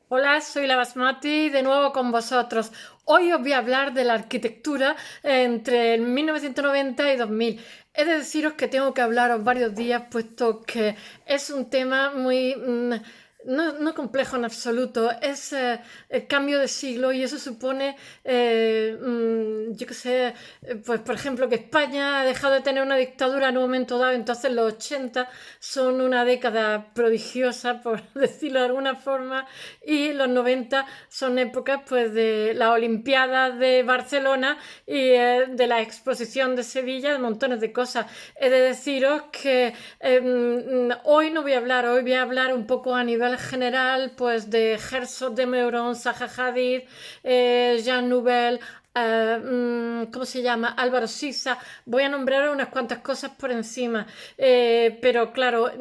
Hola, soy la Basmati, de nuevo con vosotros. Hoy os voy a hablar de la arquitectura entre el 1990 y 2000. He de deciros que tengo que hablaros varios días, puesto que es un tema muy no complejo en absoluto. Es el cambio de siglo y eso supone, yo qué sé, pues por ejemplo que España ha dejado de tener una dictadura en un momento dado, entonces los 80 son una década prodigiosa, por decirlo de alguna forma, y los 90 son épocas pues de las Olimpiadas de Barcelona y de la exposición de Sevilla, de montones de cosas. He de deciros que hoy no voy a hablar, hoy voy a hablar un poco a nivel general pues de Herzog de Meuron, Zaha Hadid, Jean Nouvel, ¿cómo se llama? Álvaro Siza. Voy a nombrar unas cuantas cosas por encima, pero claro,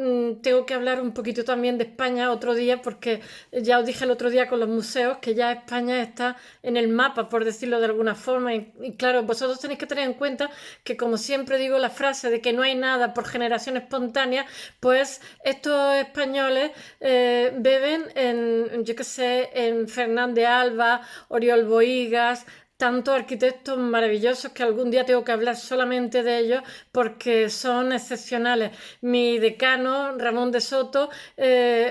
tengo que hablar un poquito también de España otro día porque ya os dije el otro día con los museos que ya España está en el mapa, por decirlo de alguna forma, y claro, vosotros tenéis que tener en cuenta que como siempre digo la frase de que no hay nada por generación espontánea, pues estos españoles beben en, yo qué sé, en Fernández de Alba, Oriol Bohigas, tantos arquitectos maravillosos que algún día tengo que hablar solamente de ellos porque son excepcionales. Mi decano, Ramón de Soto,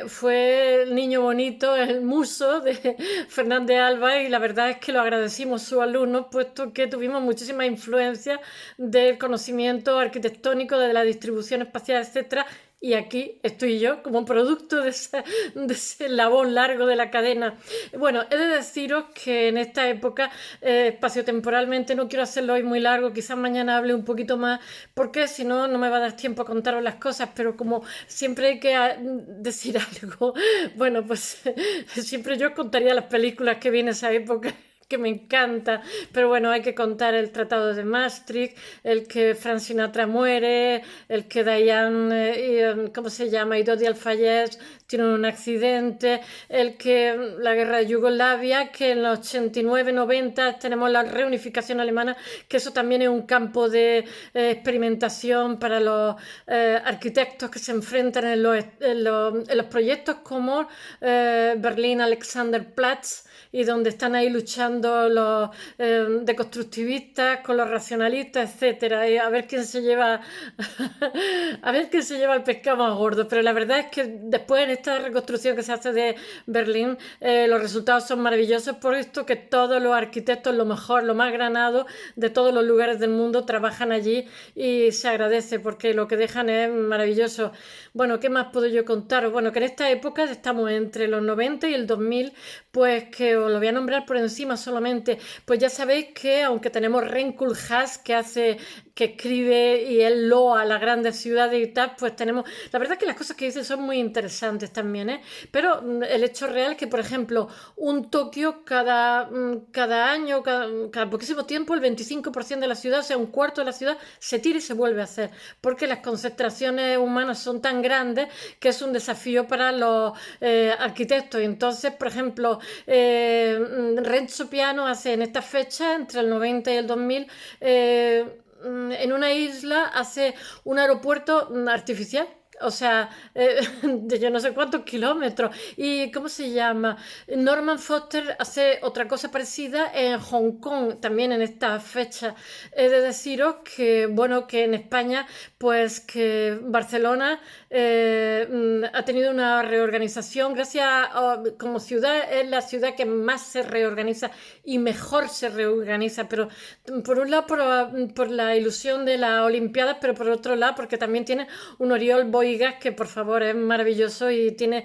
fue el niño bonito, el muso de Fernández Alba y la verdad es que lo agradecimos a sus alumnos puesto que tuvimos muchísima influencia del conocimiento arquitectónico, de la distribución espacial, etcétera, y aquí estoy yo como producto de ese labón largo de la cadena. Bueno, he de deciros que en esta época, espaciotemporalmente, no quiero hacerlo hoy muy largo, quizás mañana hable un poquito más, porque si no, no me va a dar tiempo a contaros las cosas, pero como siempre hay que decir algo, bueno, pues siempre yo contaría las películas que vi en esa época que me encanta, pero bueno, hay que contar el Tratado de Maastricht, el que Frank Sinatra muere, el que Diane, ¿cómo se llama? Y Dodi Al-Fayed tienen un accidente, el que la guerra de Yugoslavia, que en los 89-90 tenemos la reunificación alemana, que eso también es un campo de experimentación para los arquitectos que se enfrentan en los proyectos como Berlín Alexanderplatz, y donde están ahí luchando los deconstructivistas con los racionalistas, etcétera, y a ver quién se lleva a ver quién se lleva el pescado más gordo. Pero la verdad es que después en esta reconstrucción que se hace de Berlín, los resultados son maravillosos, por esto que todos los arquitectos, lo mejor, lo más granado de todos los lugares del mundo, trabajan allí y se agradece porque lo que dejan es maravilloso. Bueno, ¿qué más puedo yo contaros? Bueno, que en esta época estamos entre los 90 y el 2000, pues que os lo voy a nombrar por encima solamente. Pues ya sabéis que aunque tenemos Renkul Haas que escribe y él loa a las grandes ciudades y tal, pues tenemos, la verdad es que las cosas que dice son muy interesantes también, ¿eh? Pero el hecho real es que, por ejemplo, un Tokio cada año, cada poquísimo tiempo, el 25% de la ciudad, o sea, un cuarto de la ciudad, se tira y se vuelve a hacer, porque las concentraciones humanas son tan grandes que es un desafío para los arquitectos. Y entonces, por ejemplo, Renzo Piano hace en esta fecha, entre el 90 y el 2000, en una isla hace un aeropuerto artificial. O sea, de yo no sé cuántos kilómetros. ¿Y cómo se llama? Norman Foster hace otra cosa parecida en Hong Kong, también en esta fecha. He de deciros que, bueno, que en España, pues que Barcelona ha tenido una reorganización. Gracias como ciudad, es la ciudad que más se reorganiza y mejor se reorganiza. Pero por un lado, por la ilusión de las Olimpiadas, pero por otro lado, porque también tiene un Oriol Bohigas que, por favor, es maravilloso y tiene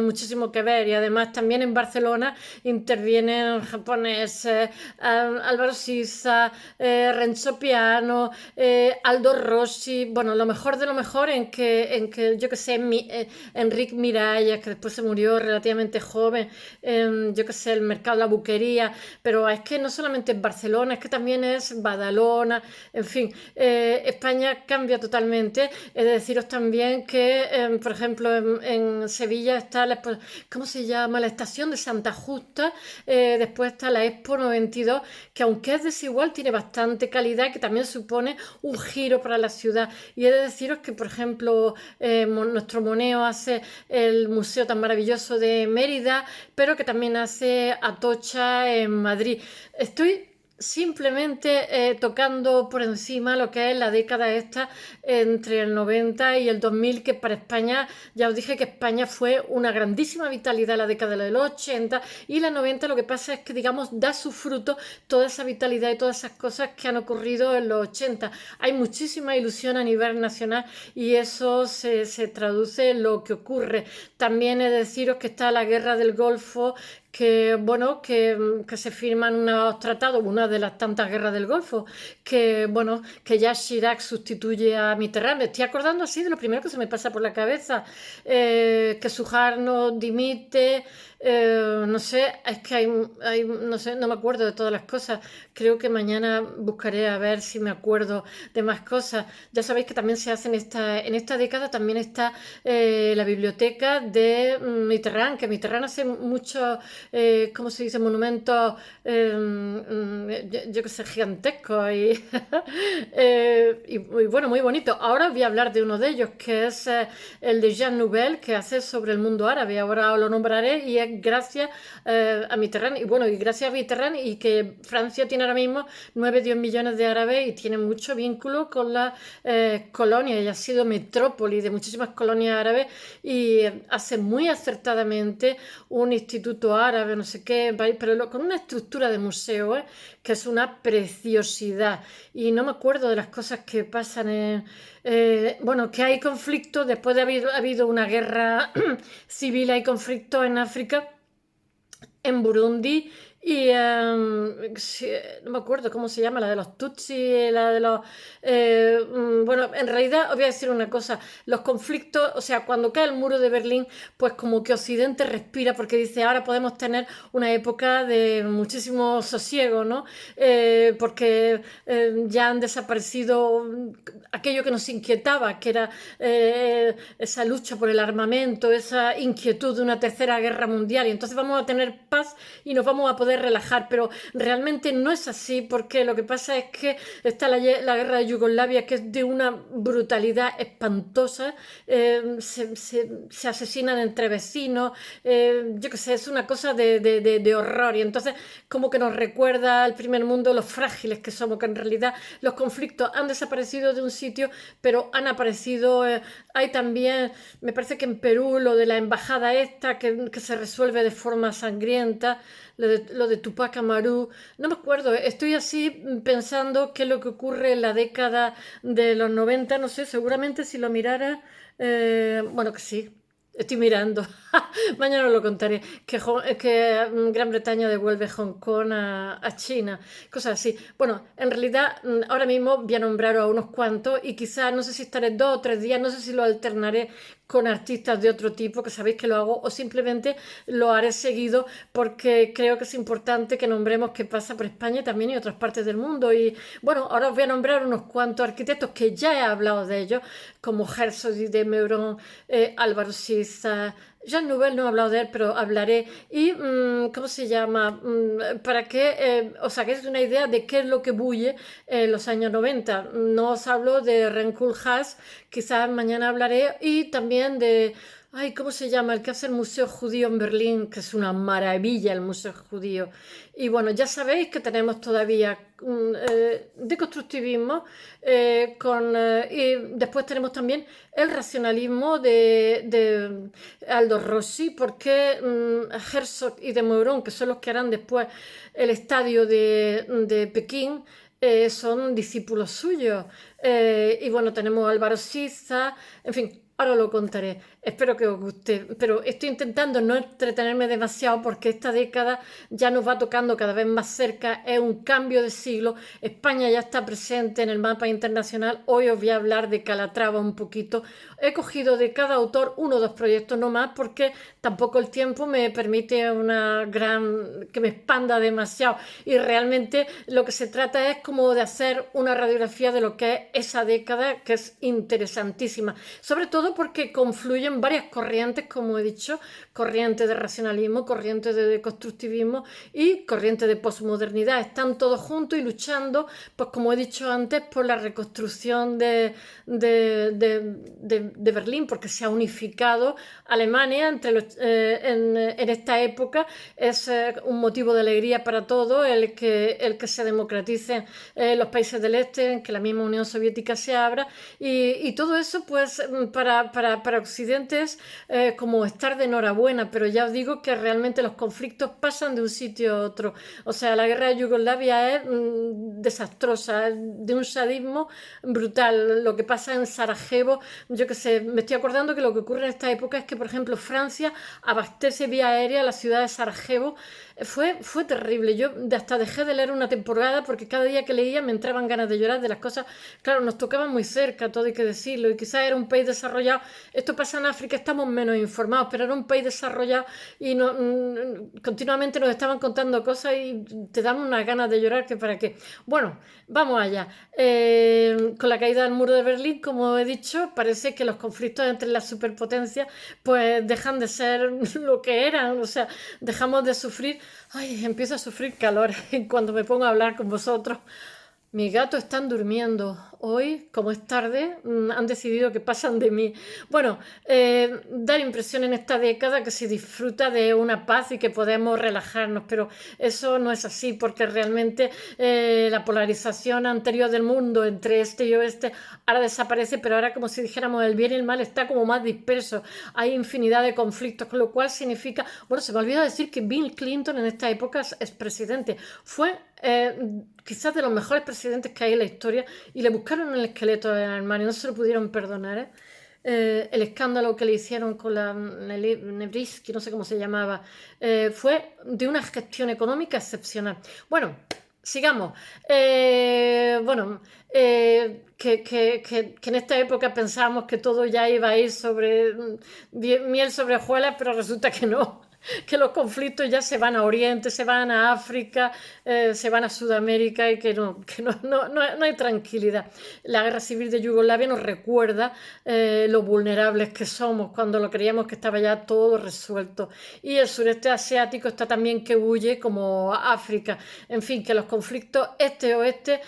muchísimo que ver. Y además, también en Barcelona intervienen japoneses, Álvaro Siza, Renzo Piano, Aldo Rossi. Bueno, lo mejor de lo mejor en que yo que sé, Enrique Miralles, que después se murió relativamente joven, yo que sé, el mercado de la buquería. Pero es que no solamente es Barcelona, es que también es Badalona, en fin, España cambia totalmente. He de deciros también también que, por ejemplo, en Sevilla está ¿cómo se llama? La estación de Santa Justa, después está la Expo 92, que aunque es desigual, tiene bastante calidad, que también supone un giro para la ciudad. Y he de deciros que, por ejemplo, nuestro Moneo hace el museo tan maravilloso de Mérida, pero que también hace Atocha en Madrid. Estoy simplemente tocando por encima lo que es la década esta entre el 90 y el 2000, que para España, ya os dije que España fue una grandísima vitalidad la década de los 80, y la 90 lo que pasa es que, digamos, da su fruto toda esa vitalidad y todas esas cosas que han ocurrido en los 80. Hay muchísima ilusión a nivel nacional y eso se traduce en lo que ocurre. También he de deciros que está la guerra del Golfo, que bueno, que se firman unos tratados, una de las tantas guerras del Golfo, que bueno, que ya Chirac sustituye a Mitterrand. Me estoy acordando así de lo primero que se me pasa por la cabeza, que Sujarno dimite, no sé, es que no sé, no me acuerdo de todas las cosas. Creo que mañana buscaré a ver si me acuerdo de más cosas. Ya sabéis que también se hace en esta década, también está la biblioteca de Mitterrand, que Mitterrand hace muchos, ¿cómo se dice?, monumentos, yo que sé, gigantescos y bueno, muy bonito. Ahora os voy a hablar de uno de ellos, que es el de Jean Nouvel, que hace sobre el mundo árabe. Ahora os lo nombraré, y es gracias a Mitterrand, y bueno, y gracias a Mitterrand, y que Francia tiene ahora mismo 9-10 millones de árabes y tiene mucho vínculo con las colonias, y ha sido metrópoli de muchísimas colonias árabes, y hace muy acertadamente un instituto árabe, no sé qué, pero con una estructura de museo, que es una preciosidad. Y no me acuerdo de las cosas que pasan bueno, que hay conflictos, después de haber habido una guerra civil, hay conflictos en África, en Burundi, y no me acuerdo cómo se llama, la de los Tutsi, la de los... bueno, en realidad os voy a decir una cosa, los conflictos, o sea, cuando cae el muro de Berlín, pues como que Occidente respira, porque dice, ahora podemos tener una época de muchísimo sosiego, ¿no? Porque ya han desaparecido aquello que nos inquietaba, que era esa lucha por el armamento, esa inquietud de una tercera guerra mundial, y entonces vamos a tener paz y nos vamos a poder relajar, pero realmente no es así, porque lo que pasa es que está la guerra de Yugoslavia, que es de una brutalidad espantosa, se asesinan entre vecinos, yo qué sé, es una cosa de horror, y entonces como que nos recuerda al primer mundo los frágiles que somos, que en realidad los conflictos han desaparecido de un sitio, pero han aparecido, hay también, me parece que en Perú, lo de la embajada esta, que se resuelve de forma sangrienta, lo de Tupac Amaru, no me acuerdo, estoy así pensando qué es lo que ocurre en la década de los 90, no sé, seguramente si lo mirara, bueno, que sí. Estoy mirando. Mañana os lo contaré. Que Gran Bretaña devuelve Hong Kong a China. Cosas así. Bueno, en realidad ahora mismo voy a nombrar a unos cuantos, y quizás, no sé si estaré 2 o 3 días, no sé si lo alternaré con artistas de otro tipo, que sabéis que lo hago, o simplemente lo haré seguido, porque creo que es importante que nombremos qué pasa por España también y otras partes del mundo. Y bueno, ahora os voy a nombrar unos cuantos arquitectos que ya he hablado de ellos, como Herzog y de Meuron, Álvaro Siza, Jean Nouvel. No he hablado de él, pero hablaré. Y, ¿cómo se llama? Para que os hagáis una idea de qué es lo que bulle en los años 90. No os hablo de Renkulhas, quizás mañana hablaré, y también de... Ay, ¿cómo se llama? El que hace el Museo Judío en Berlín, que es una maravilla el Museo Judío. Y bueno, ya sabéis que tenemos todavía deconstructivismo, y después tenemos también el racionalismo de Aldo Rossi, porque Herzog y de Meuron, que son los que harán después el estadio de Pekín, son discípulos suyos. Y bueno, tenemos a Álvaro Siza, en fin. Ahora lo contaré, espero que os guste, pero estoy intentando no entretenerme demasiado, porque esta década ya nos va tocando cada vez más cerca, es un cambio de siglo, España ya está presente en el mapa internacional. Hoy os voy a hablar de Calatrava un poquito, he cogido de cada autor 1 o 2 proyectos no más, porque tampoco el tiempo me permite que me expanda demasiado, y realmente lo que se trata es como de hacer una radiografía de lo que es esa década, que es interesantísima, sobre todo todo porque confluyen varias corrientes, como he dicho, corriente de racionalismo, corriente de deconstructivismo y corriente de posmodernidad. Están todos juntos y luchando, pues como he dicho antes, por la reconstrucción de Berlín, porque se ha unificado Alemania en esta época. Es un motivo de alegría para todos el que se democraticen los países del este, que la misma Unión Soviética se abra, y todo eso pues para Occidente es como estar de enhorabuena, pero ya os digo que realmente los conflictos pasan de un sitio a otro. O sea, la guerra de Yugoslavia es desastrosa, es de un sadismo brutal. Lo que pasa en Sarajevo, yo que sé, me estoy acordando que lo que ocurre en esta época es que, por ejemplo, Francia abastece vía aérea a la ciudad de Sarajevo. Fue terrible. Yo hasta dejé de leer una temporada porque cada día que leía me entraban ganas de llorar de las cosas. Claro, nos tocaban muy cerca, todo hay que decirlo, y quizás era un país desarrollado. Esto pasa en África, estamos menos informados, pero era un país desarrollado y continuamente nos estaban contando cosas y te dan unas ganas de llorar que para qué. Bueno, vamos allá. Con la caída del muro de Berlín, como he dicho, parece que los conflictos entre las superpotencias pues dejan de ser lo que eran, o sea, dejamos de sufrir. Ay, empiezo a sufrir calor cuando me pongo a hablar con vosotros. Mis gatos están durmiendo. Hoy, como es tarde, han decidido que pasan de mí. Bueno, da la impresión en esta década que se disfruta de una paz y que podemos relajarnos, pero eso no es así, porque realmente la polarización anterior del mundo entre este y oeste ahora desaparece, pero ahora, como si dijéramos, el bien y el mal está como más disperso. Hay infinidad de conflictos, con lo cual significa... Bueno, se me olvidó decir que Bill Clinton en esta época es presidente. Fue quizás de los mejores presidentes que hay en la historia, y le buscaron el esqueleto del armario, no se lo pudieron perdonar. El escándalo que le hicieron con la Nebrisky, no sé cómo se llamaba, fue de una gestión económica excepcional. Bueno, sigamos. Bueno, que en esta época pensábamos que todo ya iba a ir sobre miel sobre hojuelas, pero resulta que no. Que los conflictos ya se van a Oriente, se van a África, se van a Sudamérica, y que no hay tranquilidad. La guerra civil de Yugoslavia nos recuerda lo vulnerables que somos cuando lo creíamos que estaba ya todo resuelto. Y el sureste asiático está también que huye, como África. En fin, que los conflictos este-oeste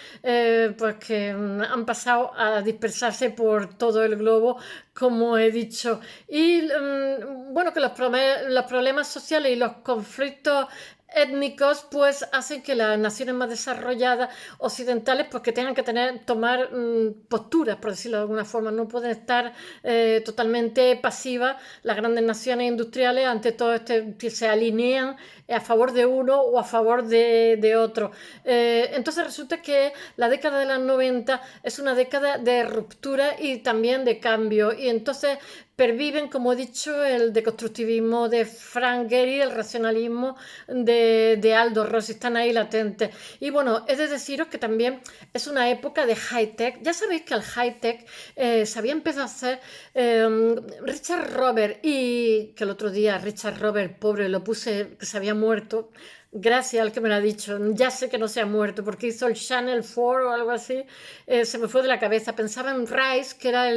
pues que han pasado a dispersarse por todo el globo, como he dicho. Y bueno, que los problemas sociales y los conflictos étnicos pues hacen que las naciones más desarrolladas occidentales pues que tengan que tomar posturas, por decirlo de alguna forma. No pueden estar totalmente pasivas las grandes naciones industriales ante todo que se alinean a favor de uno o a favor de otro. Entonces resulta que la década de los 90 es una década de ruptura y también de cambio, y entonces perviven, como he dicho, el deconstructivismo de Frank Gehry, el racionalismo de Aldo Rossi, están ahí latentes. Y bueno, he de deciros que también es una época de high-tech. Ya sabéis que el high-tech se había empezado a hacer Richard Robert, y que el otro día Richard Robert, pobre, lo puse que se había muerto. Gracias al que me lo ha dicho. Ya sé que no se ha muerto porque hizo el Channel 4 o algo así. Se me fue de la cabeza. Pensaba en Rice, que era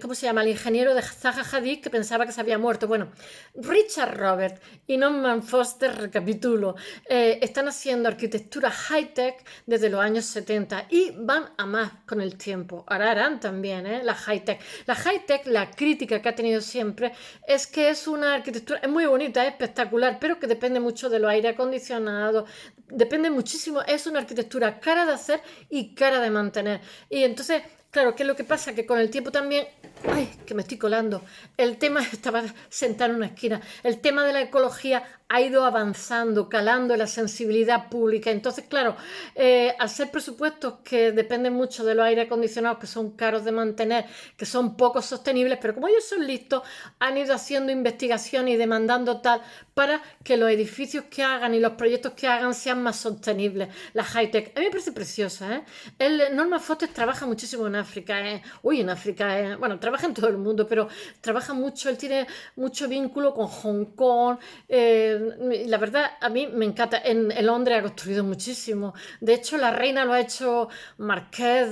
¿cómo se llama? El ingeniero de Zaha Hadid, que pensaba que se había muerto. Bueno, Richard Robert y Norman Foster, recapitulo, están haciendo arquitectura high-tech desde los años 70 y van a más con el tiempo. Ahora harán también la high-tech. La high-tech, la crítica que ha tenido siempre es que es una arquitectura, es muy bonita, es espectacular, pero que depende mucho de los aire acondicionado, depende muchísimo, es una arquitectura cara de hacer y cara de mantener. Y entonces, claro, ¿qué es lo que pasa? Que con el tiempo también, ay, que me estoy colando, el tema, estaba sentado en una esquina, el tema de la ecología ha ido avanzando, calando en la sensibilidad pública. Entonces, claro, al ser presupuestos que dependen mucho de los aire acondicionados, que son caros de mantener, que son poco sostenibles, pero como ellos son listos, han ido haciendo investigación y demandando tal para que los edificios que hagan y los proyectos que hagan sean más sostenibles. La high-tech, a mí me parece preciosa, ¿eh? Norman Foster trabaja muchísimo en bueno, trabaja en todo el mundo, pero trabaja mucho, él tiene mucho vínculo con Hong Kong. La verdad, a mí me encanta. En Londres ha construido muchísimo. De hecho, la reina lo ha hecho Marqués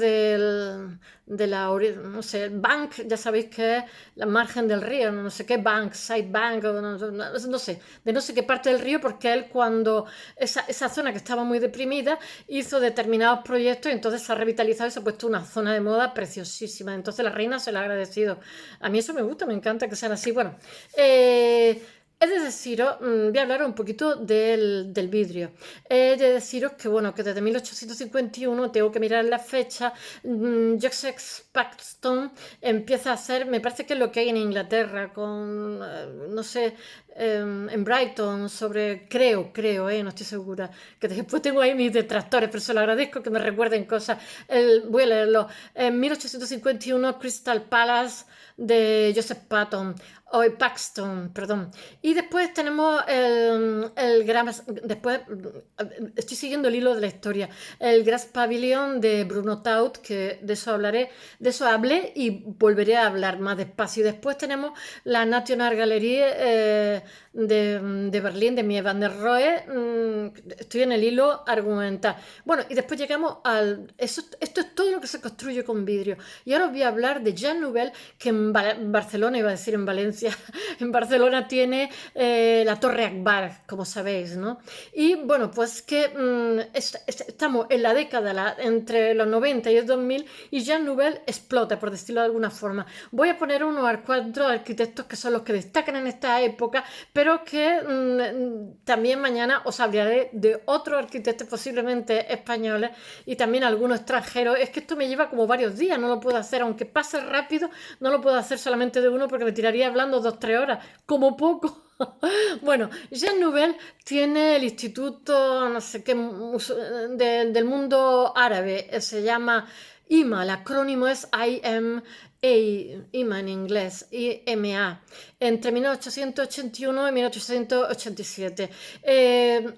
no sé, Bank, ya sabéis que es la margen del río, no sé qué Bank, Side Bank, no sé, de no sé qué parte del río, porque él cuando esa zona que estaba muy deprimida hizo determinados proyectos y entonces se ha revitalizado y se ha puesto una zona de moda preciosísima. Entonces la reina se lo ha agradecido. A mí eso me gusta, me encanta que sean así. Bueno, he de deciros, voy a hablar un poquito del vidrio. He de deciros que, bueno, que desde 1851, tengo que mirar la fecha, Joseph Paxton empieza a hacer, me parece que es lo que hay en Inglaterra, con, no sé, en Brighton, no estoy segura, que después tengo ahí mis detractores, pero se lo agradezco que me recuerden cosas. Voy a leerlo. En 1851, Crystal Palace de Joseph Patton, o Paxton, perdón. Y después tenemos después estoy siguiendo el hilo de la historia, el Grass Pavilion de Bruno Taut, que de eso hablaré, de eso hablé y volveré a hablar más despacio. Y después tenemos la National Gallery de Berlín, de Mies van der Rohe. Estoy en el hilo argumental. Bueno, y después llegamos esto es todo lo que se construye con vidrio. Y ahora os voy a hablar de Jean Nouvel, que en Barcelona, iba a decir en Valencia, en Barcelona tiene la Torre Akbar, como sabéis, ¿no? Y bueno, pues que estamos en la década entre los 90 y el 2000 y Jean Nouvel explota, por decirlo de alguna forma. Voy a poner unos cuatro arquitectos que son los que destacan en esta época, pero que también mañana os hablaré de otros arquitectos posiblemente españoles y también algunos extranjeros. Es que esto me lleva como varios días, no lo puedo hacer, aunque pase rápido, no lo puedo hacer solamente de uno porque me tiraría hablando 2-3 horas, como poco. Bueno, Jean Nouvel tiene el instituto, no sé qué, del mundo árabe, se llama IMA, el acrónimo es IMA en inglés, IMA, entre 1881 y 1887.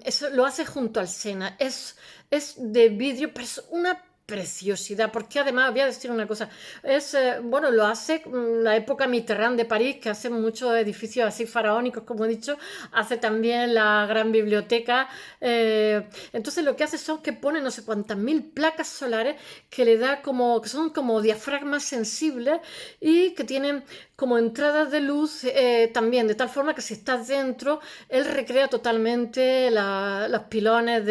Eso lo hace junto al Sena, es de vidrio, pero es una preciosidad, porque además voy a decir una cosa, bueno, lo hace la época Mitterrand de París, que hace muchos edificios así faraónicos, como he dicho, hace también la gran biblioteca, entonces lo que hace son que pone no sé cuántas mil placas solares que le da que son como diafragmas sensibles y que tienen como entradas de luz también, de tal forma que si estás dentro, él recrea totalmente los pilones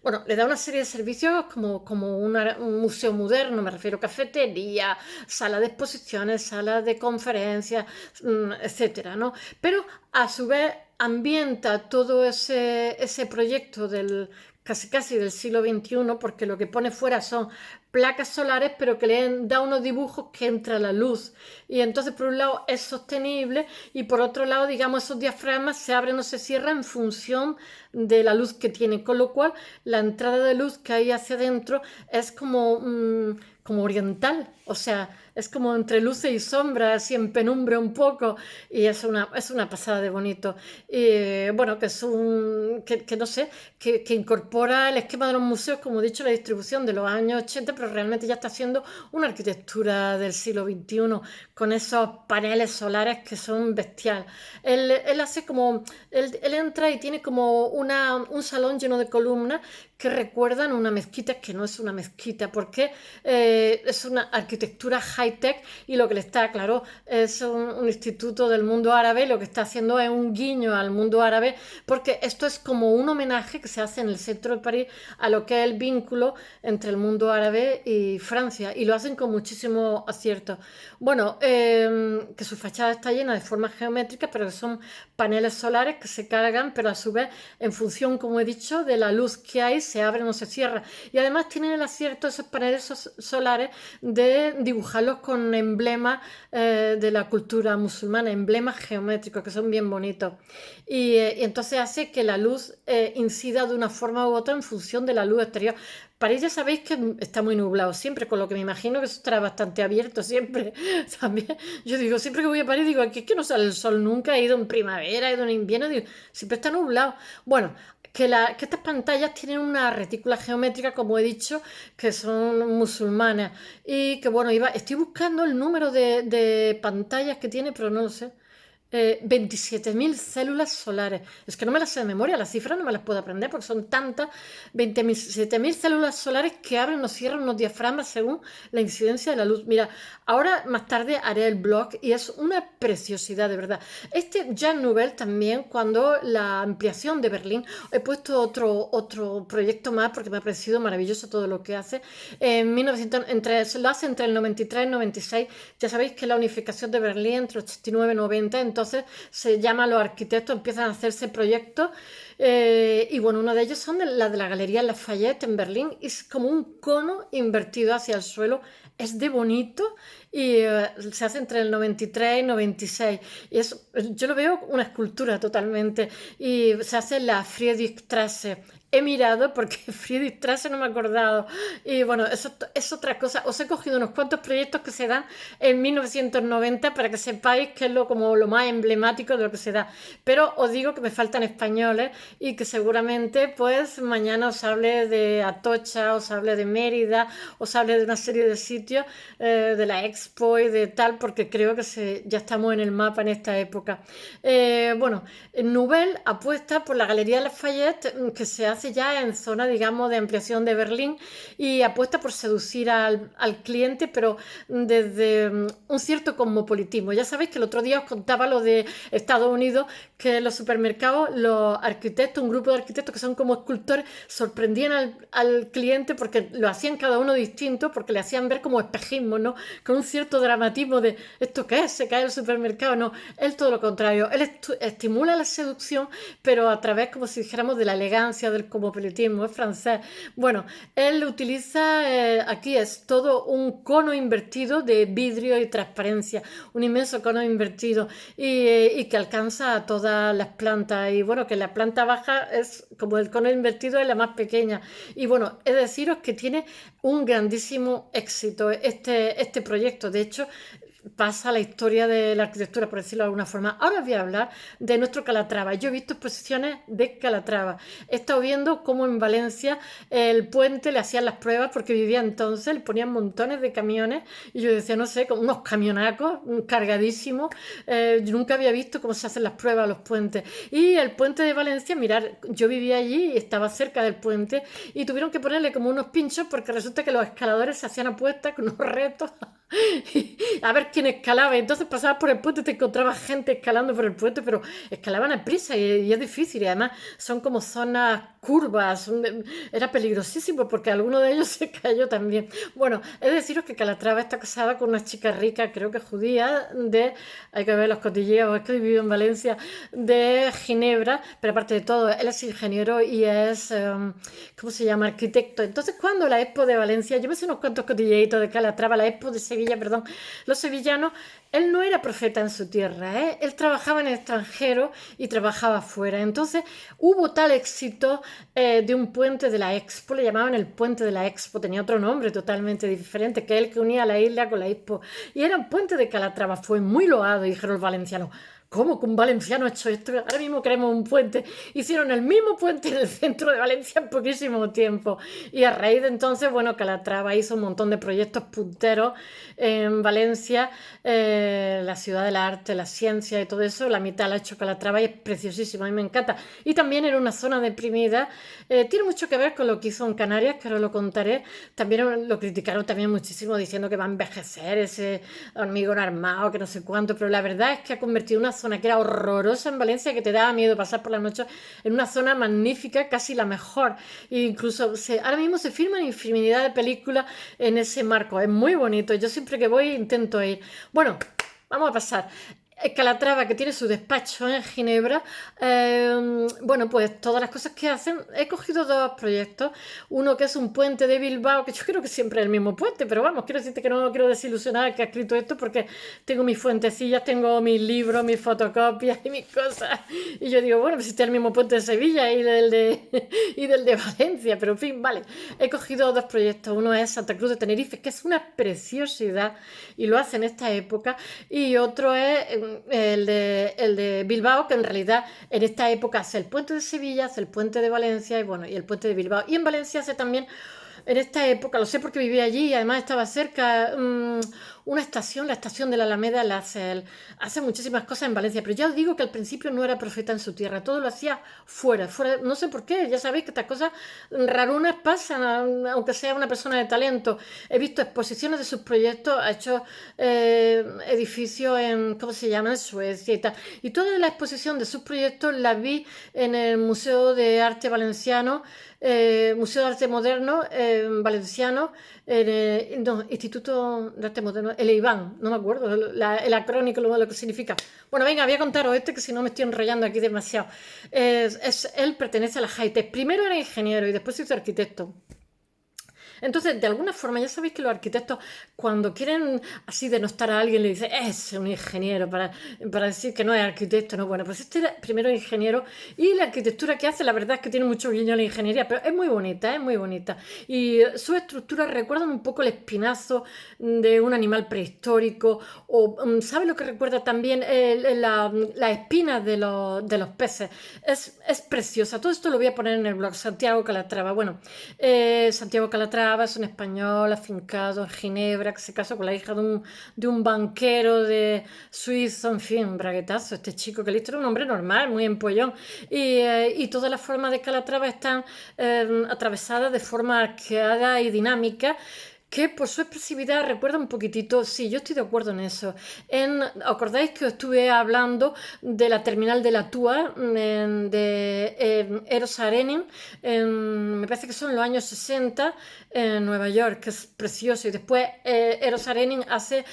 bueno, le da una serie de servicios como un museo moderno, me refiero a cafetería, sala de exposiciones, sala de conferencias, etcétera, ¿no? Pero a su vez ambienta todo ese proyecto casi del siglo XXI, porque lo que pone fuera son placas solares, pero que le da unos dibujos que entra la luz. Y entonces, por un lado, es sostenible y por otro lado, digamos, esos diafragmas se abren o se cierran en función de la luz que tiene, con lo cual la entrada de luz que hay hacia adentro es como oriental, o sea, es como entre luces y sombras, así en penumbra un poco, y es una pasada de bonito. Y bueno, que no sé, que incorpora el esquema de los museos, como he dicho, la distribución de los años 80, pero realmente ya está haciendo una arquitectura del siglo XXI, con esos paneles solares que son bestial. Él hace como, él entra y tiene como un salón lleno de columnas que recuerdan una mezquita, que no es una mezquita, porque es una arquitectura high-tech y lo que le está, claro, es un instituto del mundo árabe, lo que está haciendo es un guiño al mundo árabe, porque esto es como un homenaje que se hace en el centro de París a lo que es el vínculo entre el mundo árabe y Francia, y lo hacen con muchísimo acierto. Bueno, que su fachada está llena de formas geométricas, pero que son paneles solares que se cargan, pero a su vez, en función, como he dicho, de la luz que hay, se abre o se cierra. Y además tienen el acierto esos paneles solares de dibujarlos con emblemas de la cultura musulmana, emblemas geométricos que son bien bonitos. Y entonces hace que la luz incida de una forma u otra en función de la luz exterior. París ya sabéis que está muy nublado siempre, con lo que me imagino que eso estará bastante abierto siempre. También, yo digo, siempre que voy a París, digo, aquí es que no sale el sol nunca, he ido en primavera, he ido en invierno, digo, siempre está nublado. Bueno, que estas pantallas tienen una retícula geométrica, como he dicho, que son musulmanas. Y que bueno, estoy buscando el número de pantallas que tiene, pero no lo sé. 27.000 células solares. Es que no me las sé de memoria, las cifras no me las puedo aprender porque son tantas. 27.000 células solares que abren o cierran unos diafragmas según la incidencia de la luz. Mira, ahora más tarde haré el blog y es una preciosidad, de verdad. Jean Nouvel también, cuando la ampliación de Berlín, he puesto otro proyecto más porque me ha parecido maravilloso todo lo que hace. En 1900, lo hace entre el 93 y el 96. Ya sabéis que la unificación de Berlín entre 89 y 90, entonces se llama a los arquitectos, empiezan a hacerse proyectos y bueno, uno de ellos son la de la Galería Lafayette en Berlín, es como un cono invertido hacia el suelo, es de bonito y se hace entre el 93 y 96 y yo lo veo una escultura totalmente y se hace en la Friedrichstraße. He mirado porque Friedrichstraße no me he acordado. Y bueno, eso es otra cosa. Os he cogido unos cuantos proyectos que se dan en 1990 para que sepáis que es como lo más emblemático de lo que se da. Pero os digo que me faltan españoles y que seguramente pues mañana os hable de Atocha, os hable de Mérida, os hable de una serie de sitios de la Expo y de tal, porque creo que ya estamos en el mapa en esta época. Bueno, Nouvel apuesta por la Galería Lafayette, que se hace ya en zona, digamos, de ampliación de Berlín y apuesta por seducir al cliente, pero desde un cierto cosmopolitismo. Ya sabéis que el otro día os contaba lo de Estados Unidos, que en los supermercados los arquitectos, un grupo de arquitectos que son como escultores, sorprendían al cliente porque lo hacían cada uno distinto, porque le hacían ver como espejismo, ¿no? Con un cierto dramatismo de ¿esto qué es? ¿Se cae el supermercado? No, él todo lo contrario. Él estimula la seducción, pero a través, como si dijéramos, de la elegancia, del cosmopolitismo, es francés. Bueno, él utiliza, aquí es todo un cono invertido de vidrio y transparencia, un inmenso cono invertido y que alcanza a todas las plantas. Y bueno, que la planta baja es como el cono invertido, es la más pequeña. Y bueno, he de deciros que tiene un grandísimo éxito este proyecto. De hecho, pasa la historia de la arquitectura, por decirlo de alguna forma. Ahora os voy a hablar de nuestro Calatrava. Yo he visto exposiciones de Calatrava. He estado viendo cómo en Valencia el puente le hacían las pruebas porque vivía entonces, le ponían montones de camiones y yo decía, no sé, como unos camionacos cargadísimos. Yo nunca había visto cómo se hacen las pruebas a los puentes. Y el puente de Valencia, mirar, yo vivía allí y estaba cerca del puente y tuvieron que ponerle como unos pinchos porque resulta que los escaladores se hacían apuestas con unos retos a ver quién escalaba. Entonces pasabas por el puente y te encontrabas gente escalando por el puente, pero escalaban a prisa y es difícil. Y además son como zonas curvas. Era peligrosísimo porque alguno de ellos se cayó también. Bueno, he de deciros que Calatrava está casada con una chica rica, creo que judía, hay que ver los cotilleos, es que he vivido en Valencia, de Ginebra, pero aparte de todo, él es ingeniero y es, ¿cómo se llama? Arquitecto. Entonces, cuando la Expo de Valencia, yo me sé unos cuantos cotilleitos de Calatrava, la Expo de Sevilla, perdón, los sevillanos, él no era profeta en su tierra, ¿eh? Él trabajaba en el extranjero y trabajaba afuera. Entonces hubo tal éxito de un puente de la Expo, le llamaban el puente de la Expo, tenía otro nombre totalmente diferente, que es el que unía la isla con la Expo. Y era un puente de Calatrava, fue muy loado, dijeron los valencianos. ¿Cómo que un valenciano ha hecho esto? Ahora mismo queremos un puente. Hicieron el mismo puente en el centro de Valencia en poquísimo tiempo. Y a raíz de entonces, bueno, Calatrava hizo un montón de proyectos punteros en Valencia, la ciudad del arte, la ciencia y todo eso. La mitad la ha hecho Calatrava y es preciosísimo, a mí me encanta. Y también era una zona deprimida. Tiene mucho que ver con lo que hizo en Canarias, que ahora lo contaré. También lo criticaron también muchísimo diciendo que va a envejecer ese hormigón armado, que no sé cuánto. Pero la verdad es que ha convertido una zona que era horrorosa en Valencia, que te daba miedo pasar por la noche, en una zona magnífica, casi la mejor. E incluso ahora mismo se filman infinidad de películas en ese marco. Es muy bonito. Yo siempre que voy intento ir. Bueno, vamos a pasar. Calatrava, que tiene su despacho en Ginebra, bueno, pues todas las cosas que hacen, he cogido dos proyectos. Uno que es un puente de Bilbao, que yo creo que siempre es el mismo puente, pero vamos, quiero decirte que no quiero desilusionar al que ha escrito esto porque tengo mis fuentecillas, tengo mis libros, mis fotocopias y mis cosas. Y yo digo, bueno, pues este es el mismo puente de Sevilla y del de Valencia, pero en fin, vale. He cogido dos proyectos. Uno es Santa Cruz de Tenerife, que es una preciosidad y lo hace en esta época. Y otro es el de Bilbao, que en realidad en esta época hace el puente de Sevilla, hace el puente de Valencia y bueno, y el puente de Bilbao. Y en Valencia hace también, en esta época, lo sé porque vivía allí y además estaba cerca, una estación, la estación de la Alameda, hace muchísimas cosas en Valencia, pero ya os digo que al principio no era profeta en su tierra, todo lo hacía fuera, no sé por qué, ya sabéis que estas cosas rarunas pasan, aunque sea una persona de talento. He visto exposiciones de sus proyectos, ha hecho edificios en, ¿cómo se llama?, en Suecia y tal. Y toda la exposición de sus proyectos la vi en el Museo de Arte Valenciano, Museo de Arte Moderno Valenciano, no, Instituto de Arte Moderno, el EIVAN, no me acuerdo el acrónico, lo que significa. Bueno, venga, voy a contaros que si no me estoy enrollando aquí demasiado. Él pertenece a la high-tech. Primero era ingeniero y después se hizo arquitecto. Entonces, de alguna forma, ya sabéis que los arquitectos, cuando quieren así denostar a alguien, le dicen, es un ingeniero, para decir que no es arquitecto, no, bueno, pues este era primero ingeniero y la arquitectura que hace, la verdad es que tiene mucho guiño a la ingeniería, pero es muy bonita, es muy bonita. Y sus estructuras recuerdan un poco el espinazo de un animal prehistórico, o ¿sabes lo que recuerda también? Las espinas de los peces. Es preciosa. Todo esto lo voy a poner en el blog, Santiago Calatrava. Bueno, Santiago Calatrava es un español afincado en Ginebra que se casó con la hija de un banquero suizo, en fin, braguetazo, este chico que listo era un hombre normal, muy empollón. Y todas las formas de Calatrava están atravesadas de forma arqueada y dinámica, que por su expresividad recuerda un poquitito, sí, yo estoy de acuerdo en eso. ¿Acordáis que os estuve hablando de la terminal de la TUA, de Eros Arenin? Me parece que son los años 60 en Nueva York, que es precioso. Y después Eros Arenin hace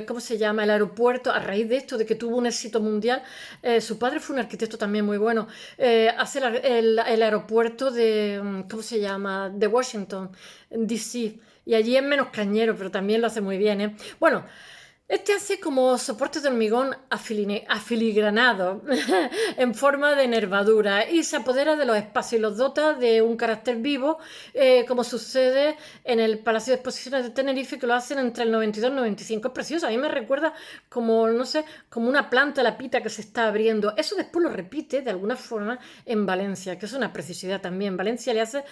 ¿cómo se llama? El aeropuerto, a raíz de esto, de que tuvo un éxito mundial. Su padre fue un arquitecto también muy bueno. Hace el aeropuerto ¿cómo se llama? De Washington, DC. Y allí es menos cañero, pero también lo hace muy bien, ¿eh? Bueno, este hace como soportes de hormigón afiligranados en forma de nervadura y se apodera de los espacios y los dota de un carácter vivo, como sucede en el Palacio de Exposiciones de Tenerife, que lo hacen entre el 92 y el 95. Es precioso, a mí me recuerda como, no sé, como una planta la pita que se está abriendo. Eso después lo repite de alguna forma en Valencia, que es una preciosidad también. Valencia le hace,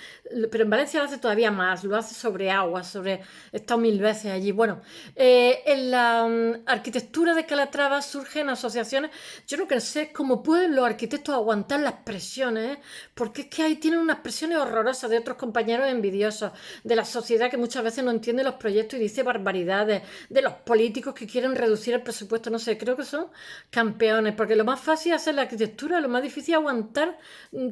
pero en Valencia lo hace todavía más, lo hace sobre agua, he estado 1000 veces allí. Bueno, en la arquitectura de Calatrava surgen asociaciones. Yo no que sé cómo pueden los arquitectos aguantar las presiones, ¿eh? Porque es que ahí tienen unas presiones horrorosas de otros compañeros envidiosos, de la sociedad que muchas veces no entiende los proyectos y dice barbaridades, de los políticos que quieren reducir el presupuesto, no sé, creo que son campeones, porque lo más fácil es hacer la arquitectura, lo más difícil es aguantar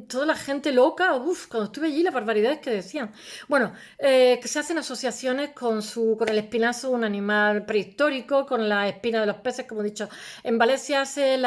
toda la gente loca. Cuando estuve allí, las barbaridades que decían. Bueno, que se hacen asociaciones con el espinazo de un animal prehistórico, con la espina de los peces, como he dicho. En Valencia hace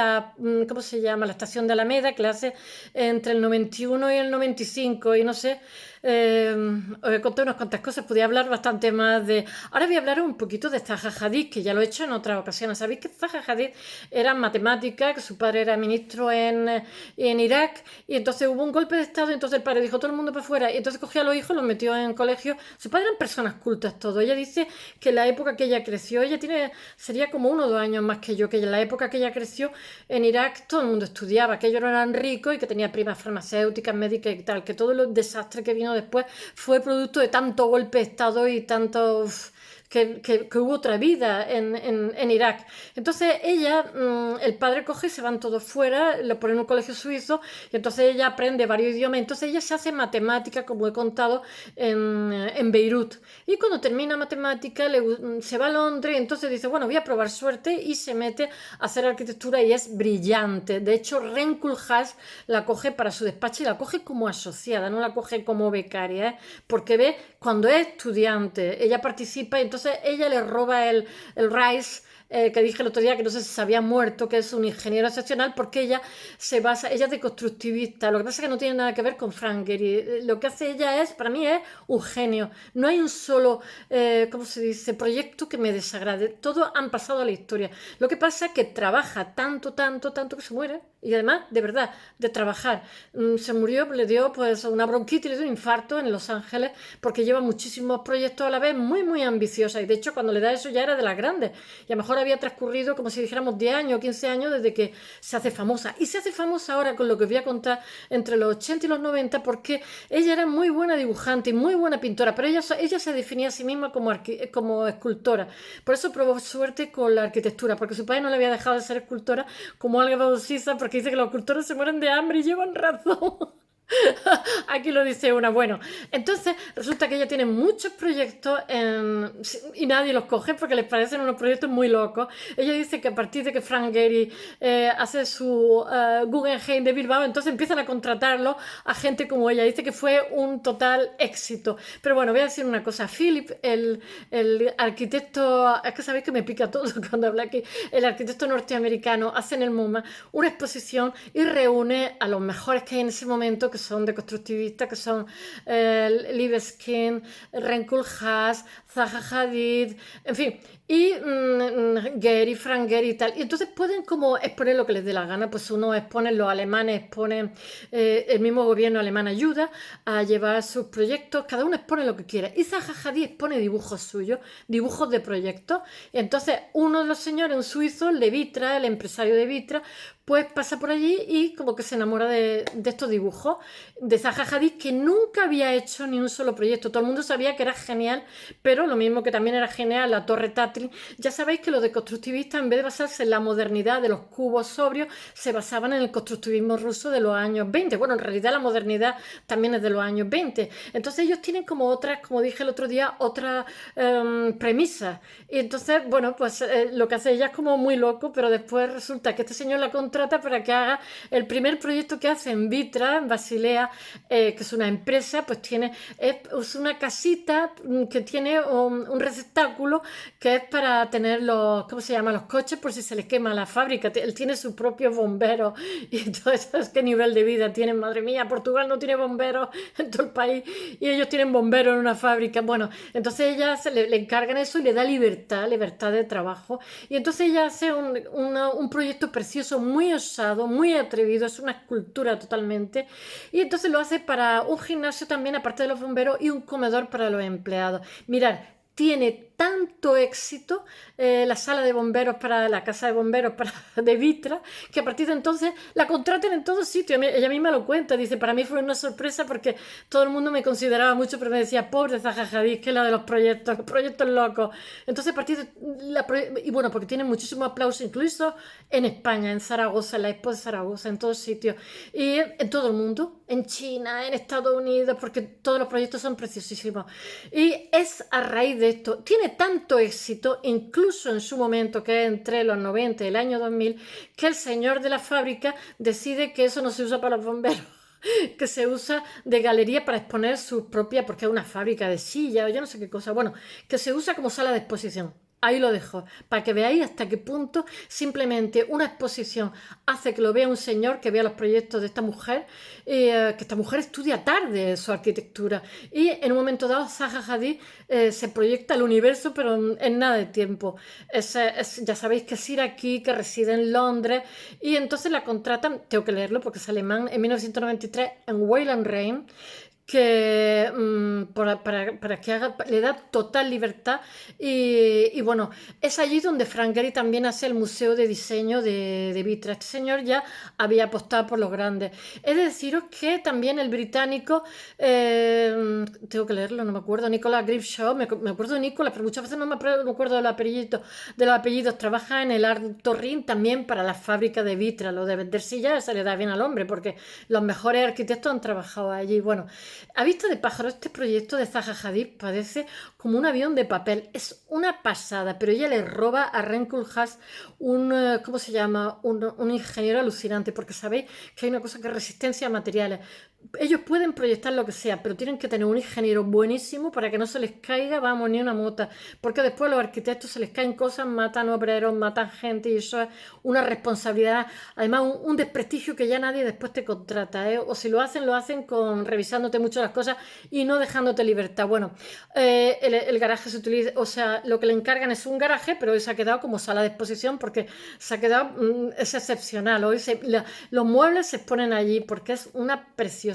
¿cómo se llama? La estación de Alameda, que la hace entre el 91 y el 95, y no sé, os he contado unas cuantas cosas, podía hablar bastante más de... Ahora voy a hablar un poquito de Zaha Hadid, que ya lo he hecho en otras ocasiones. ¿Sabéis que Zaha Hadid era matemática, que su padre era ministro en Irak, y entonces hubo un golpe de estado, y entonces el padre dijo todo el mundo para afuera, y entonces cogió a los hijos, los metió en colegio. Su padre eran personas cultas todo. Ella dice que en la época que ella creció, sería como 1 o 2 años más que yo, que en la época que ella creció en Irak todo el mundo estudiaba, que ellos no eran ricos y que tenía primas farmacéuticas, médicas y tal, que todo el desastre que vino después fue producto de tanto golpe de estado y tanto... Que hubo otra vida en Irak. Entonces ella, el padre coge y se van todos fuera, lo pone en un colegio suizo, y entonces ella aprende varios idiomas. Entonces ella se hace matemática, como he contado, en Beirut. Y cuando termina matemática se va a Londres, y entonces dice, bueno, voy a probar suerte, y se mete a hacer arquitectura y es brillante. De hecho, Ren Koolhaas la coge para su despacho y la coge como asociada, no la coge como becaria, ¿eh? Porque cuando es estudiante, ella participa y entonces ella le roba el RISE, que dije el otro día que no sé si se había muerto, que es un ingeniero excepcional, porque ella ella es de constructivista. Lo que pasa es que no tiene nada que ver con Frank Gehry. Lo que hace ella para mí es un genio. No hay un solo, ¿cómo se dice?, proyecto que me desagrade. Todos han pasado a la historia. Lo que pasa es que trabaja tanto, tanto, tanto que se muere. Y además, de verdad, de trabajar. Se murió, le dio pues una bronquitis, le dio un infarto en Los Ángeles, porque lleva muchísimos proyectos a la vez, muy, muy ambiciosa. Y de hecho, cuando le da eso ya era de las grandes. Y a lo mejor había transcurrido, como si dijéramos, 10 años o 15 años desde que se hace famosa. Y se hace famosa ahora con lo que os voy a contar entre los 80 y los 90, porque ella era muy buena dibujante y muy buena pintora, pero ella se definía a sí misma como escultora. Por eso probó suerte con la arquitectura, porque su padre no le había dejado de ser escultora, como Olga Bauzisa, porque dice que los escultores se mueren de hambre y llevan razón. Aquí lo dice una. Bueno, entonces resulta que ella tiene muchos proyectos y nadie los coge porque les parecen unos proyectos muy locos. Ella dice que a partir de que Frank Gehry hace su Guggenheim de Bilbao, entonces empiezan a contratarlo a gente como ella. Dice que fue un total éxito. Pero bueno, voy a decir una cosa. Philip, el arquitecto, es que sabéis que me pica todo cuando habla aquí, el arquitecto norteamericano, hace en el MoMA una exposición y reúne a los mejores que hay en ese momento, que son de constructivistas, que son Libeskind, Renkul Haas, Zaha Hadid, en fin, y Gehry, Frank Gehry y tal. Y entonces pueden como exponer lo que les dé la gana. Pues uno expone, los alemanes exponen, el mismo gobierno alemán ayuda a llevar sus proyectos, cada uno expone lo que quiere. Y Zaha Hadid expone dibujos suyos, dibujos de proyectos. Y entonces uno de los señores, un suizo, Levitra, el empresario de Vitra, pues pasa por allí y como que se enamora de estos dibujos de Zaha Hadid, que nunca había hecho ni un solo proyecto. Todo el mundo sabía que era genial, pero lo mismo que también era genial la Torre Tatlin. Ya sabéis que los de constructivistas, en vez de basarse en la modernidad de los cubos sobrios, se basaban en el constructivismo ruso de los años 20. Bueno, en realidad la modernidad también es de los años 20. Entonces ellos tienen como otras, como dije el otro día, otras premisas. Y entonces, bueno, pues lo que hace ella es como muy loco, pero después resulta que este señor la contrata para que haga el primer proyecto que hace en Vitra, en Basilea, que es una empresa, pues es una casita que tiene un receptáculo que es para tener ¿cómo se llama?, los coches por si se les quema la fábrica. Él tiene sus propios bomberos y entonces, ¿sabes qué nivel de vida tienen? Madre mía, Portugal no tiene bomberos en todo el país y ellos tienen bomberos en una fábrica. Bueno, entonces ella le encargan eso y le da libertad de trabajo. Y entonces ella hace un proyecto precioso, muy osado, muy atrevido, es una escultura totalmente. Y entonces lo hace para un gimnasio también, aparte de los bomberos, y un comedor para los empleados. Mirad, tiene tanto éxito la sala de bomberos para la casa de bomberos de Vitra, que a partir de entonces la contratan en todos sitios. Ella misma lo cuenta, dice, para mí fue una sorpresa porque todo el mundo me consideraba mucho, pero me decía, pobre Zaha Hadid, que es la de los proyectos locos. Entonces a partir de y bueno, porque tiene muchísimo aplauso, incluso en España, en Zaragoza, en la Expo de Zaragoza, en todos sitios, y en todo el mundo, en China, en Estados Unidos, porque todos los proyectos son preciosísimos. Y es a raíz de esto, tiene tanto éxito, incluso en su momento, que es entre los 90 y el año 2000, que el señor de la fábrica decide que eso no se usa para los bomberos, que se usa de galería para exponer sus propias, porque es una fábrica de sillas o yo no sé qué cosa, bueno, que se usa como sala de exposición. Ahí lo dejo, para que veáis hasta qué punto simplemente una exposición hace que lo vea un señor, que vea los proyectos de esta mujer, que esta mujer estudia tarde su arquitectura. Y en un momento dado, Zaha Hadid se proyecta al universo, pero en nada de tiempo. Ya sabéis que es iraquí, que reside en Londres, y entonces la contratan, tengo que leerlo porque es alemán, en 1993 en Wayland Rein, que para que le da total libertad y bueno, es allí donde Frank Gehry también hace el museo de diseño de Vitra. Este señor ya había apostado por los grandes. He de deciros que también el británico, tengo que leerlo, no me acuerdo, Nicolas Grimshaw, me acuerdo de Nicolas, pero muchas veces no me acuerdo de los apellidos, trabaja en el Alto Rin también para la fábrica de Vitra. Lo de vender sillas se le da bien al hombre porque los mejores arquitectos han trabajado allí. Bueno, A vista de pájaro, este proyecto de Zaha Hadid parece como un avión de papel. Es una pasada, pero ella le roba a Rem Koolhaas ¿cómo se llama? Un ingeniero alucinante, porque sabéis que hay una cosa que es resistencia a materiales. Ellos pueden proyectar lo que sea, pero tienen que tener un ingeniero buenísimo para que no se les caiga, vamos, ni una mota. Porque después a los arquitectos se les caen cosas, matan obreros, matan gente, y eso es una responsabilidad. Además, un desprestigio que ya nadie después te contrata, ¿eh? O si lo hacen con revisándote mucho las cosas y no dejándote libertad. Bueno, el garaje se utiliza, o sea, lo que le encargan es un garaje, pero hoy se ha quedado como sala de exposición porque se ha quedado, es excepcional. Hoy los muebles se exponen allí porque es una preciosidad.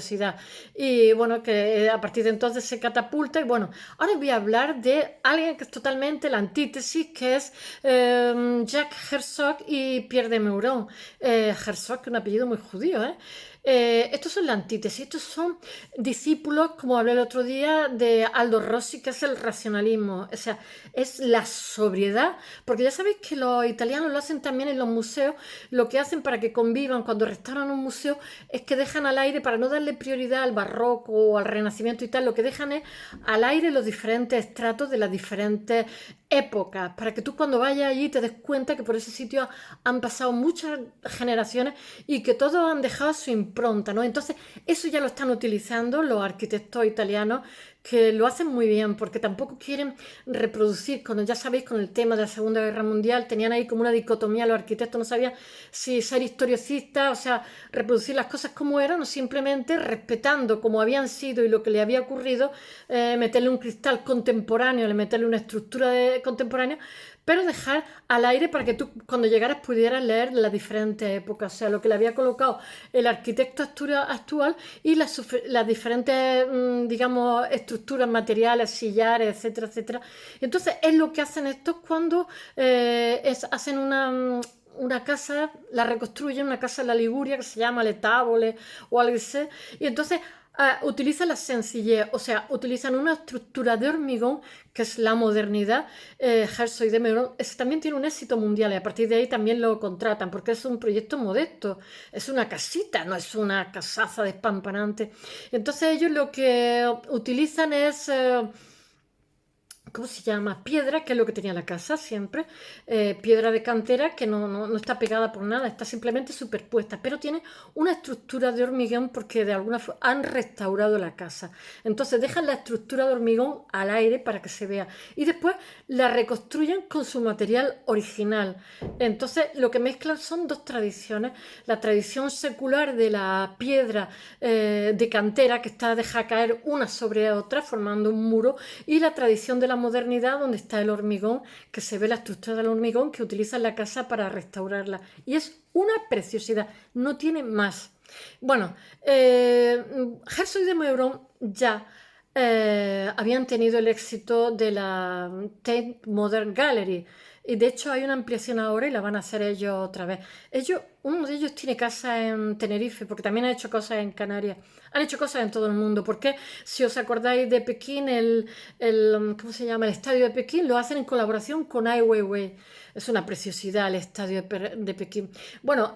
Y bueno, que a partir de entonces se catapulta. Y bueno, ahora voy a hablar de alguien que es totalmente la antítesis, que es Jacques Herzog y Pierre de Meuron. Herzog, que es un apellido muy judío, ¿eh? Estos son la antítesis, estos son discípulos, como hablé el otro día, de Aldo Rossi, que es el racionalismo, o sea, es la sobriedad, porque ya sabéis que los italianos lo hacen también en los museos, lo que hacen para que convivan cuando restauran un museo es que dejan al aire, para no darle prioridad al barroco o al renacimiento y tal, lo que dejan es al aire los diferentes estratos de las diferentes épocas, para que tú cuando vayas allí te des cuenta que por ese sitio han pasado muchas generaciones y que todos han dejado su impronta, ¿no? Entonces, eso ya lo están utilizando los arquitectos italianos, que lo hacen muy bien, porque tampoco quieren reproducir, cuando ya sabéis, con el tema de la Segunda Guerra Mundial, tenían ahí como una dicotomía, los arquitectos no sabían si ser historicistas, o sea, reproducir las cosas como eran, o simplemente respetando como habían sido y lo que le había ocurrido, meterle un cristal contemporáneo, meterle una estructura contemporánea, pero dejar al aire para que tú cuando llegaras pudieras leer las diferentes épocas, o sea, lo que le había colocado el arquitecto actual y las diferentes, digamos, estructuras materiales, sillares, etcétera, etcétera. Y entonces es lo que hacen estos cuando hacen una casa, la reconstruyen, una casa en la Liguria que se llama Le Tavole o algo así, y entonces utilizan la sencillez, o sea, utilizan una estructura de hormigón que es la modernidad. Herzog y de Meuron también tiene un éxito mundial y a partir de ahí también lo contratan porque es un proyecto modesto, es una casita, no es una casaza despampanante. Entonces ellos lo que utilizan es ¿cómo se llama? Piedra, que es lo que tenía la casa siempre. Piedra de cantera que no está pegada por nada, está simplemente superpuesta, pero tiene una estructura de hormigón porque de alguna forma han restaurado la casa. Entonces dejan la estructura de hormigón al aire para que se vea y después la reconstruyen con su material original. Entonces lo que mezclan son dos tradiciones: la tradición secular de la piedra de cantera que está deja caer una sobre otra formando un muro, y la tradición de la modernidad donde está el hormigón, que se ve la estructura del hormigón que utiliza en la casa para restaurarla. Y es una preciosidad, no tiene más. Bueno, Herzog y de Meuron ya habían tenido el éxito de la Tate Modern Gallery. Y de hecho hay una ampliación ahora y la van a hacer ellos otra vez. Uno de ellos tiene casa en Tenerife, porque también ha hecho cosas en Canarias. Han hecho cosas en todo el mundo. Porque si os acordáis de Pekín, ¿cómo se llama? El estadio de Pekín lo hacen en colaboración con Ai Weiwei. Es una preciosidad el estadio de Pekín. Bueno,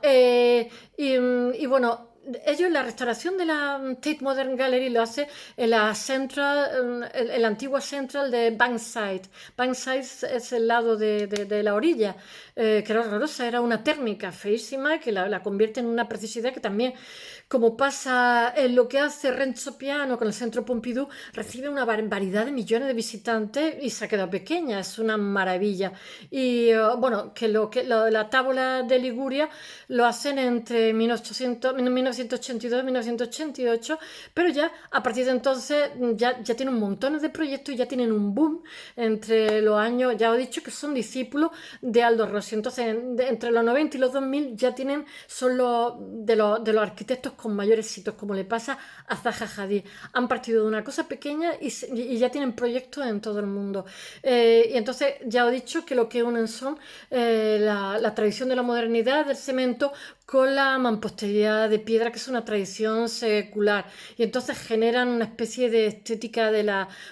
y bueno, ellos la restauración de la Tate Modern Gallery lo hace en la Central, en la antigua Central de Bankside. Bankside es el lado de la orilla, que era horrorosa, era una térmica feísima que la convierte en una preciosidad que también, como pasa en lo que hace Renzo Piano con el Centro Pompidou, recibe una variedad de millones de visitantes y se ha quedado pequeña, es una maravilla. Y bueno, la tabla de Liguria lo hacen entre 1982 y 1988, pero ya a partir de entonces ya tienen un montón de proyectos y ya tienen un boom entre los años, ya os he dicho que son discípulos de Aldo Rossi. Entonces entre los 90 y los 2000 ya son de los arquitectos con mayor éxito, como le pasa a Zaha Hadid. Han partido de una cosa pequeña y ya tienen proyectos en todo el mundo. Y entonces ya os he dicho que lo que unen son la tradición de la modernidad, del cemento, con la mampostería de piedra, que es una tradición secular. Y entonces generan una especie de estética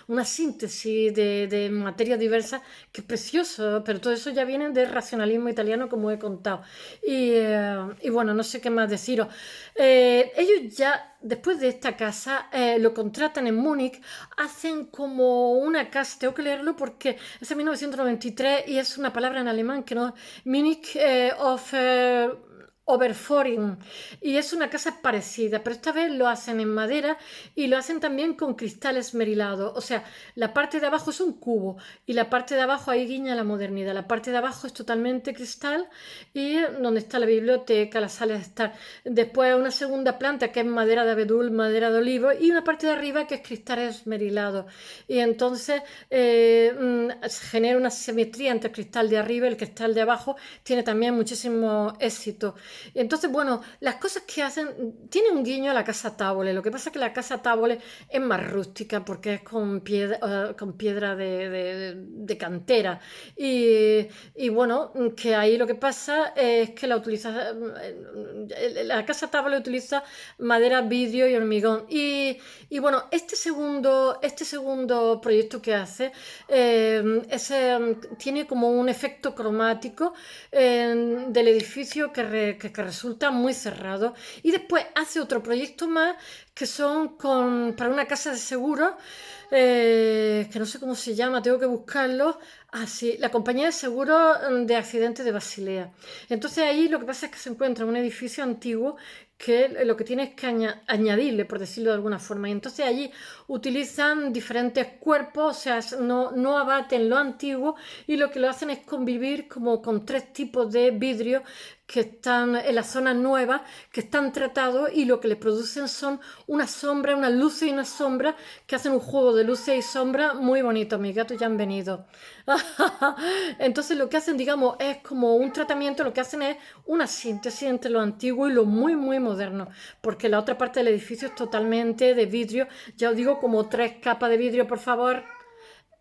una síntesis de materias diversas, que es precioso, pero todo eso ya viene del racionalismo italiano, como he contado. Y bueno, no sé qué más deciros. Ellos ya, después de esta casa, lo contratan en Múnich, hacen como una casa, tengo que leerlo porque es de 1993 y es una palabra en alemán que no, Munich of Oberforing, y es una casa parecida, pero esta vez lo hacen en madera y lo hacen también con cristal esmerilado. O sea, la parte de abajo es un cubo y la parte de abajo ahí guiña la modernidad. La parte de abajo es totalmente cristal y donde está la biblioteca, la sala de estar. Después una segunda planta que es madera de abedul, madera de olivo, y una parte de arriba que es cristal esmerilado. Y entonces se genera una simetría entre el cristal de arriba y el cristal de abajo. Tiene también muchísimo éxito. Entonces, bueno, las cosas que hacen, tiene un guiño a la casa Tábole. Lo que pasa es que la casa Tábole es más rústica porque es con piedra de cantera. Y bueno, que ahí lo que pasa es que la casa Tábole utiliza madera, vidrio y hormigón. Y bueno, este segundo proyecto que hace tiene como un efecto cromático del edificio que resulta muy cerrado. Y después hace otro proyecto más que son para una casa de seguros, que no sé cómo se llama, tengo que buscarlo. Ah, sí, la compañía de seguros de accidentes de Basilea. Entonces ahí lo que pasa es que se encuentra un edificio antiguo que lo que tiene es que añadirle, por decirlo de alguna forma. Y entonces allí utilizan diferentes cuerpos, o sea, no abaten lo antiguo, y lo que lo hacen es convivir como con tres tipos de vidrio que están en la zona nueva, que están tratados, y lo que le producen son una sombra, unas luces y unas sombras, que hacen un juego de luces y sombras muy bonito. Mis gatos ya han venido. Entonces lo que hacen, digamos, es como un tratamiento, lo que hacen es una síntesis entre lo antiguo y lo muy, muy moderno, porque la otra parte del edificio es totalmente de vidrio. Ya os digo, como 3 capas de vidrio, por favor.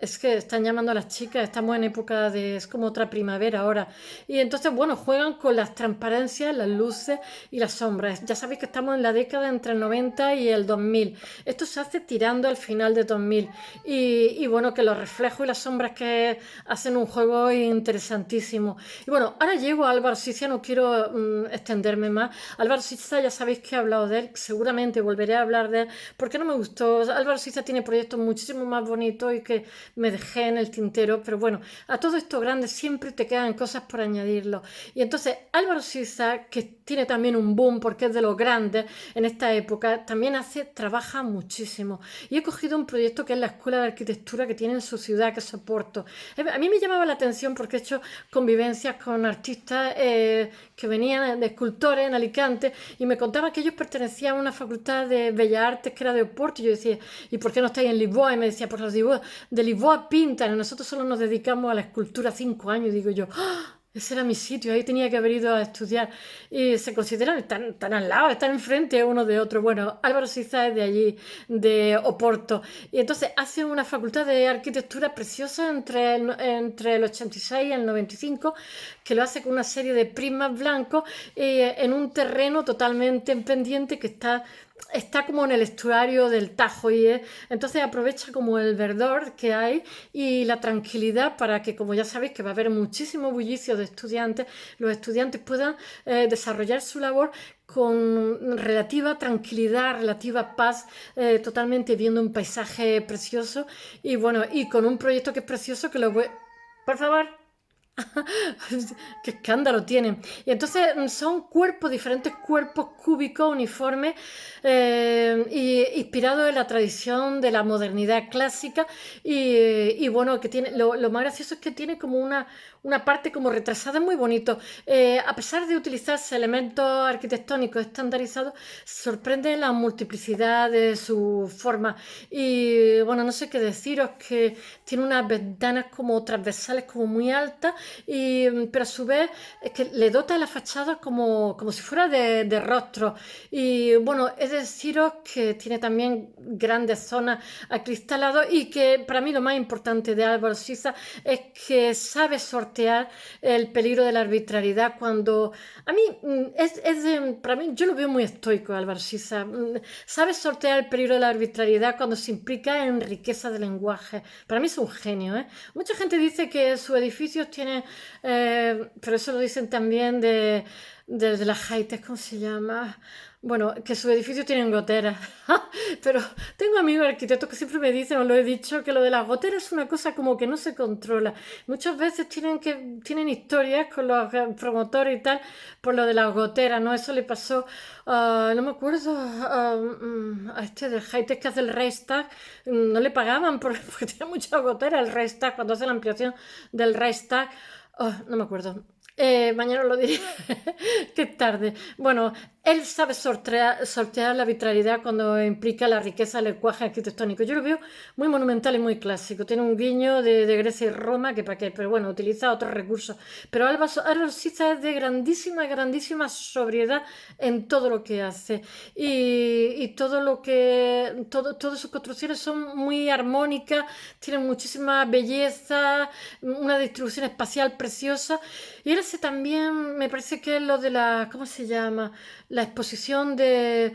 Es que están llamando a las chicas, estamos en época es como otra primavera ahora. Y entonces, bueno, juegan con las transparencias, las luces y las sombras. Ya sabéis que estamos en la década entre el 90 y el 2000. Esto se hace tirando al final de 2000. Y bueno, que los reflejos y las sombras que hacen un juego interesantísimo. Y bueno, ahora llego a Álvaro Siza, no quiero extenderme más. Álvaro Siza, ya sabéis que he hablado de él, seguramente volveré a hablar de él, porque no me gustó. Álvaro Siza tiene proyectos muchísimo más bonitos y que me dejé en el tintero, pero bueno, a todo esto grande siempre te quedan cosas por añadirlo. Y entonces Álvaro Siza, que tiene también un boom porque es de los grandes en esta época, también trabaja muchísimo. Y he cogido un proyecto que es la Escuela de Arquitectura que tiene en su ciudad, que es Oporto. A mí me llamaba la atención porque he hecho convivencias con artistas que venían de escultores en Alicante y me contaban que ellos pertenecían a una facultad de Bellas Artes que era de Oporto. Y yo decía, ¿y por qué no estáis en Lisboa? Y me decía, pues los de Lisboa pintan, y nosotros solo nos dedicamos a la escultura 5 años. Y digo yo, ¡ah! Ese era mi sitio, ahí tenía que haber ido a estudiar. Y se consideran tan al lado, están enfrente uno de otro. Bueno, Álvaro Siza es de allí, de Oporto. Y entonces hace una facultad de arquitectura preciosa entre el 86 y el 95, que lo hace con una serie de prismas blancos en un terreno totalmente en pendiente que está como en el estuario del Tajo, y entonces aprovecha como el verdor que hay y la tranquilidad para que, como ya sabéis que va a haber muchísimo bullicio de estudiantes, los estudiantes puedan desarrollar su labor con relativa tranquilidad, relativa paz, totalmente viendo un paisaje precioso, y bueno, y con un proyecto que es precioso, que lo voy... Por favor. Qué escándalo tienen. Y entonces son diferentes cuerpos cúbicos, uniformes, inspirados en la tradición de la modernidad clásica. Y bueno, que tiene, lo más gracioso es que tiene como una parte como retrasada, muy bonito. A pesar de utilizarse elementos arquitectónicos estandarizados, sorprende la multiplicidad de su forma. Y bueno, no sé qué deciros, que tiene unas ventanas como transversales como muy altas, pero a su vez es que le dota la fachada como si fuera de rostro. Y bueno, es deciros que tiene también grandes zonas acristaladas y que para mí lo más importante de Álvaro Siza es que sabe sortear el peligro de la arbitrariedad cuando... A mí, para mí, yo lo veo muy estoico, Álvaro Siza. Sabe sortear el peligro de la arbitrariedad cuando se implica en riqueza de lenguaje. Para mí es un genio, ¿eh? Mucha gente dice que sus edificios tienen, pero eso lo dicen también de las Haites, ¿cómo se llama? Bueno, que sus edificios tienen goteras. Pero tengo amigos arquitectos que siempre me dicen, os lo he dicho, que lo de las goteras es una cosa como que no se controla. Muchas veces tienen historias con los promotores y tal por lo de las goteras, ¿no? Eso le pasó, no me acuerdo, a este de Haites que hace el Reichstag, no le pagaban porque tenía muchas goteras el Reichstag, cuando hace la ampliación del Reichstag. Oh, no me acuerdo. Mañana lo diré, que es tarde. Bueno, él sabe sortear la arbitrariedad cuando implica la riqueza del lenguaje arquitectónico. Yo lo veo muy monumental y muy clásico. Tiene un guiño de Grecia y Roma, que para qué, pero bueno, utiliza otros recursos. Pero Álvaro Siza es de grandísima, grandísima sobriedad en todo lo que hace. Y todas sus construcciones son muy armónicas, tienen muchísima belleza, una distribución espacial preciosa. Y él hace también, me parece que es lo de ¿cómo se llama? La exposición de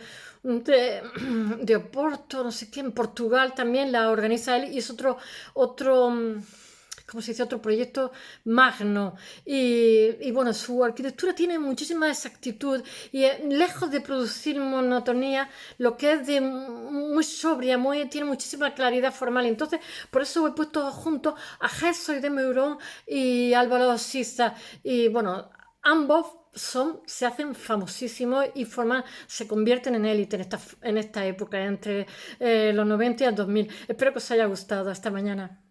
Oporto, no sé qué, en Portugal también la organiza él y es otro, ¿cómo se dice? Otro proyecto magno. Y bueno, su arquitectura tiene muchísima exactitud y lejos de producir monotonía, lo que es de muy sobria, tiene muchísima claridad formal. Entonces, por eso he puesto juntos a Herzog de Meuron y Álvaro Siza. Y bueno, ambos se hacen famosísimos y se convierten en élite en esta época, entre los 90 y el 2000. Espero que os haya gustado. Hasta mañana.